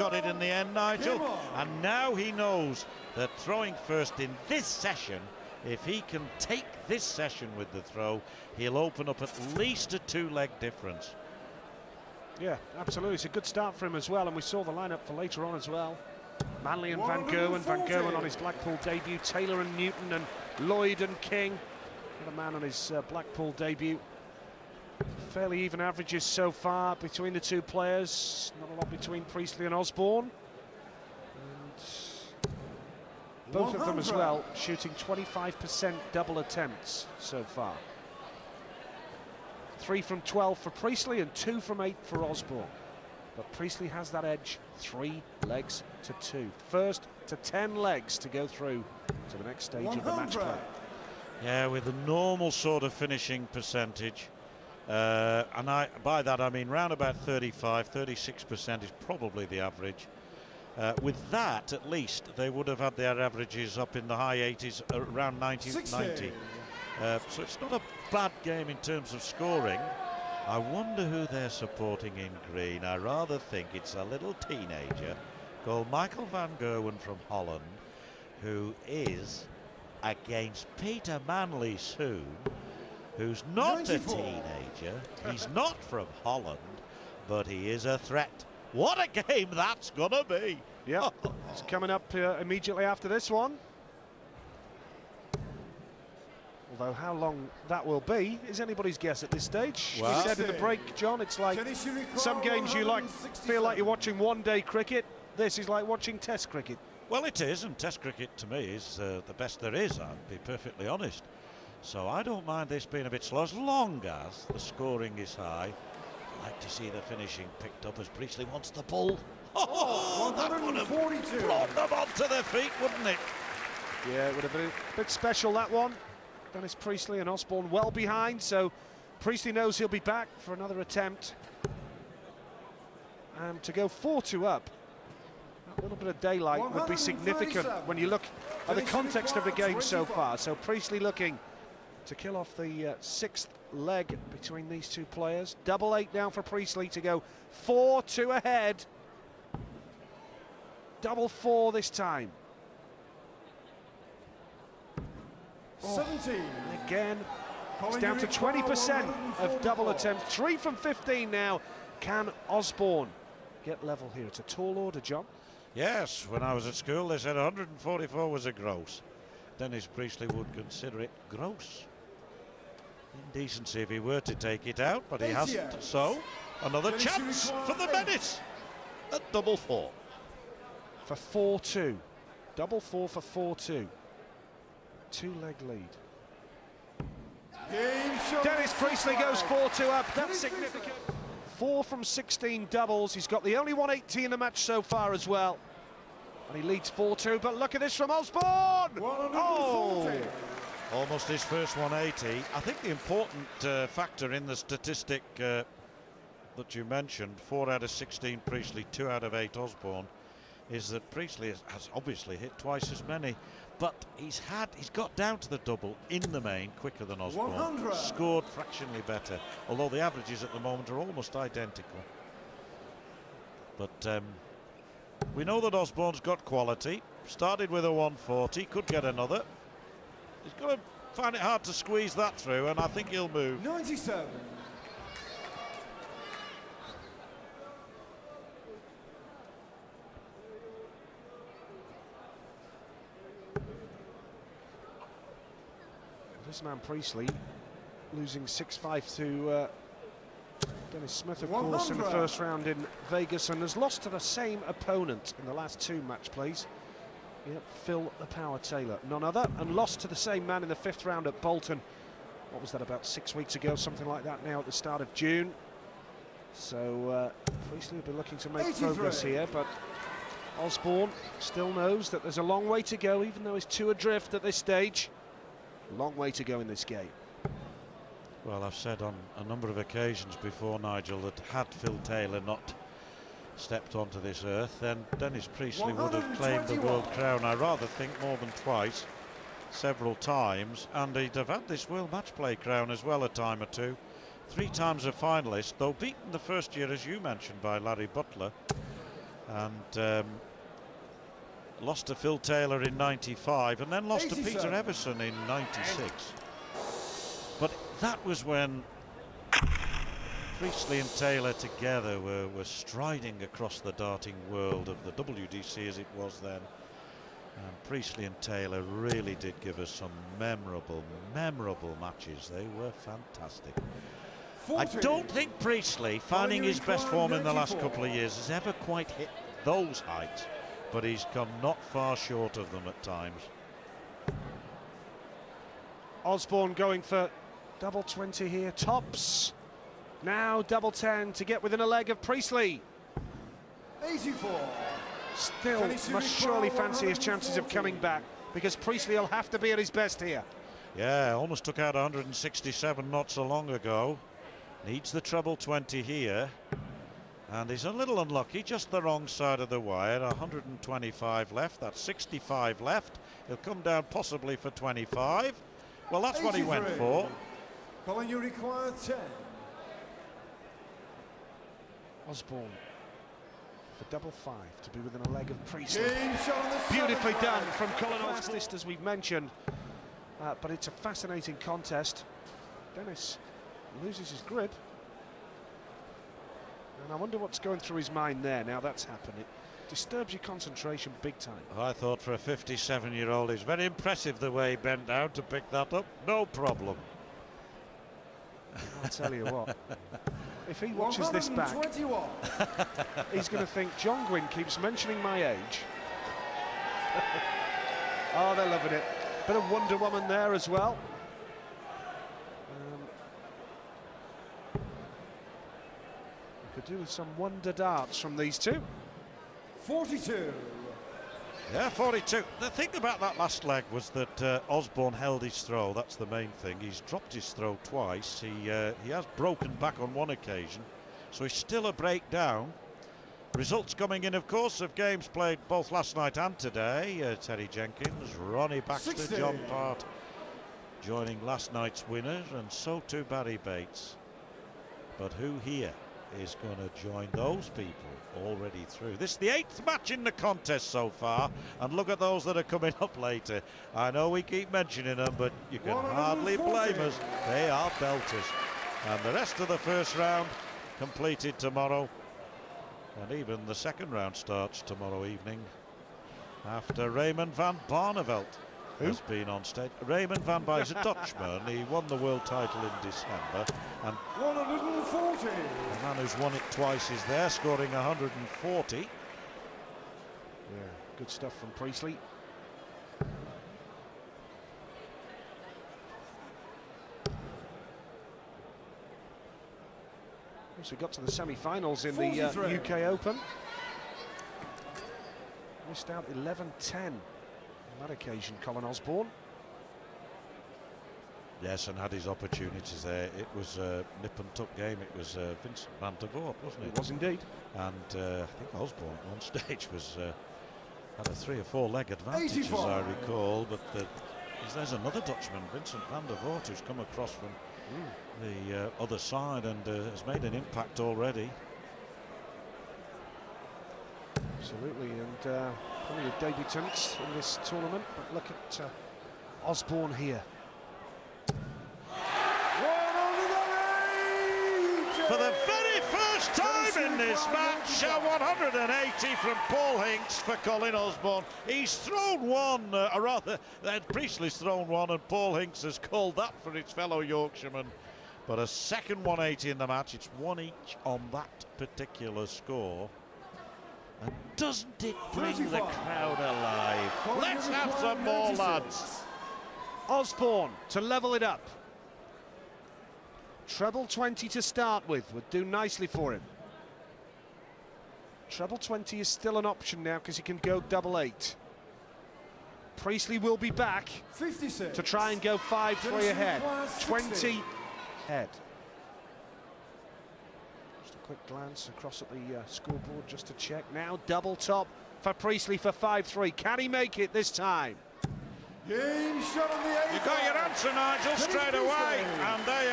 got it in the end, Nigel. And now he knows that throwing first in this session, if he can take this session with the throw, he'll open up at least a 2-leg difference. Yeah, absolutely. It's a good start for him as well, and we saw the lineup for later on as well. Manley and Van Gerwen. Van Gerwen on his Blackpool debut. Taylor and Newton and Lloyd and King. Another man on his Blackpool debut. Fairly even averages so far between the two players. Not a lot between Priestley and Osbourne. And both of them as well shooting 25% double attempts so far. 3 from 12 for Priestley and 2 from 8 for Osbourne. But Priestley has that edge, 3 legs to 2. First to 10 legs to go through to the next stage of the match play. Yeah, with a normal sort of finishing percentage. And by that I mean round about 35-36% is probably the average. With that, at least, they would have had their averages up in the high 80s, around 90. So it's not a bad game in terms of scoring. I wonder who they're supporting in green. I rather think it's a little teenager called Michael Van Gerwen from Holland, who is against Peter Manley soon, who's not 94. A teenager. He's not from Holland, but he is a threat. What a game that's gonna be! Yeah, it's coming up immediately after this one. Although how long that will be is anybody's guess at this stage. Well, we said in the break, John, it's like some games you feel like you're watching one-day cricket. This is like watching Test cricket. Well, it is, and Test cricket to me is the best there is, I'll be perfectly honest. So I don't mind this being a bit slow, as long as the scoring is high. I'd like to see the finishing picked up as Priestley wants the ball. Oh, that would have brought them onto their feet, wouldn't it? Yeah, it would have been a bit special, that one. Dennis Priestley and Osbourne well behind, so Priestley knows he'll be back for another attempt. And to go 4-2 up, a little bit of daylight would be significant when you look at the context of the game so far. So Priestley looking to kill off the 6th leg between these two players. Double 8 now for Priestley to go 4-2 ahead. Double 4 this time. 17. Again, it's down to 20% of double attempts. 3 from 15 now. Can Osbourne get level here? It's a tall order, John. Yes, when I was at school they said 144 was a gross. Dennis Priestley would consider it gross indecency if he were to take it out, but he hasn't. So another chance for the Menace at double 4. For 4-2. Double 4 for 4-2. 2-leg lead. Dennis Priestley goes 4-2 up. That's significant. 4 from 16 doubles. He's got the only 180 in the match so far as well. And he leads 4-2, but look at this from Osbourne! Oh! Almost his first 180. I think the important factor in the statistic that you mentioned, 4 out of 16 Priestley, 2 out of 8 Osbourne, is that Priestley has obviously hit twice as many, but he's got down to the double in the main quicker than Osbourne. 100. Scored fractionally better, although the averages at the moment are almost identical. But we know that Osbourne's got quality. Started with a 140, could get another. He's got to find it hard to squeeze that through, and I think he'll move. 97. This man Priestley losing 6-5 to Dennis Smith, of course, in the first round in Vegas, and has lost to the same opponent in the last 2 match plays. Yep, Phil the Power Taylor, none other, and lost to the same man in the 5th round at Bolton. What was that, about 6 weeks ago, something like that now at the start of June. So Priestley will be looking to make progress here, but Osbourne still knows that there's a long way to go, even though he's 2 adrift at this stage. Long way to go in this game. Well, I've said on a number of occasions before, Nigel, that had Phil Taylor not stepped onto this earth, then Dennis Priestley would have claimed the world crown. I rather think more than twice, several times, and he'd have had this World Matchplay crown as well a time or two. 3 times a finalist, though beaten the first year, as you mentioned, by Larry Butler. and lost to Phil Taylor in '95, and then lost to Peter Everson in '96. But that was when Priestley and Taylor together were striding across the darting world of the WDC as it was then. And Priestley and Taylor really did give us some memorable matches. They were fantastic. 40. I don't think Priestley, finding his best form in the last couple of years, has ever quite hit those heights, but he's come not far short of them at times. Osbourne going for double 20 here, tops. Now double 10 to get within a leg of Priestley. 84. Still must surely fancy his chances of coming back, because Priestley will have to be at his best here. Yeah, almost took out 167 not so long ago. Needs the treble 20 here. And he's a little unlucky, just the wrong side of the wire. 125 left, that's 65 left. He'll come down possibly for 25. Well, that's 83. What he went for. Colin, you require 10. Osbourne for double 5 to be within a leg of Priestley. Beautifully done from Colin Osbourne, as we've mentioned. But it's a fascinating contest. Dennis loses his grip. And I wonder what's going through his mind there. Now that's happened. It disturbs your concentration big time. I thought for a 57-year-old, it's very impressive the way he bent down to pick that up. No problem. I'll tell you what. If he watches this back, he's going to think John Gwynn keeps mentioning my age. Oh, they're loving it. Bit of Wonder Woman there as well. We could do with some wonder darts from these two. 42. Yeah, 42. The thing about that last leg was that Osbourne held his throw. That's the main thing. He's dropped his throw twice. He has broken back on one occasion, so he's still a breakdown. Results coming in, of course, of games played both last night and today. Terry Jenkins, Ronnie Baxter, 60. John Part joining last night's winners, and so too Barry Bates. But who here is going to join those people already through? This is the 8th match in the contest so far, and look at those that are coming up later. I know we keep mentioning them, but you can hardly blame us. They are belters. And the rest of the first round completed tomorrow, and even the second round starts tomorrow evening after Raymond van Barneveld has been on stage. Raymond van Barneveld is a Dutchman. He won the world title in December, and 140. the man who's won it twice is there, scoring 140. Yeah, good stuff from Priestley. So we got to the semi-finals in the UK Open. Missed out 11-10 on that occasion, Colin Osbourne. Yes, and had his opportunities there. It was a nip and tuck game. It was Vincent van der Voort, wasn't it? It was indeed. And I think Osbourne on stage was had a 3 or 4 leg advantage, 85. As I recall. But there's another Dutchman, Vincent van der Voort, who's come across from the other side and has made an impact already. Absolutely, and plenty of debutants in this tournament. But look at Osbourne here. For the very first time in this match, 180 from Paul Hinks for Colin Osbourne. He's thrown one, or rather, Priestley's thrown one, and Paul Hinks has called that for his fellow Yorkshireman. But a second 180 in the match. It's one each on that particular score. And doesn't it bring the crowd alive? Let's have some more, lads. Osbourne to level it up. Treble 20 to start with would do nicely for him. Treble 20 is still an option now because he can go double 8. Priestley will be back 56. To try and go 5-3 ahead. 20 ahead. Just a quick glance across at the scoreboard just to check. Now double top for Priestley for 5-3. Can he make it this time? Game shot on the 8. You got your answer, Nigel, straight away. And there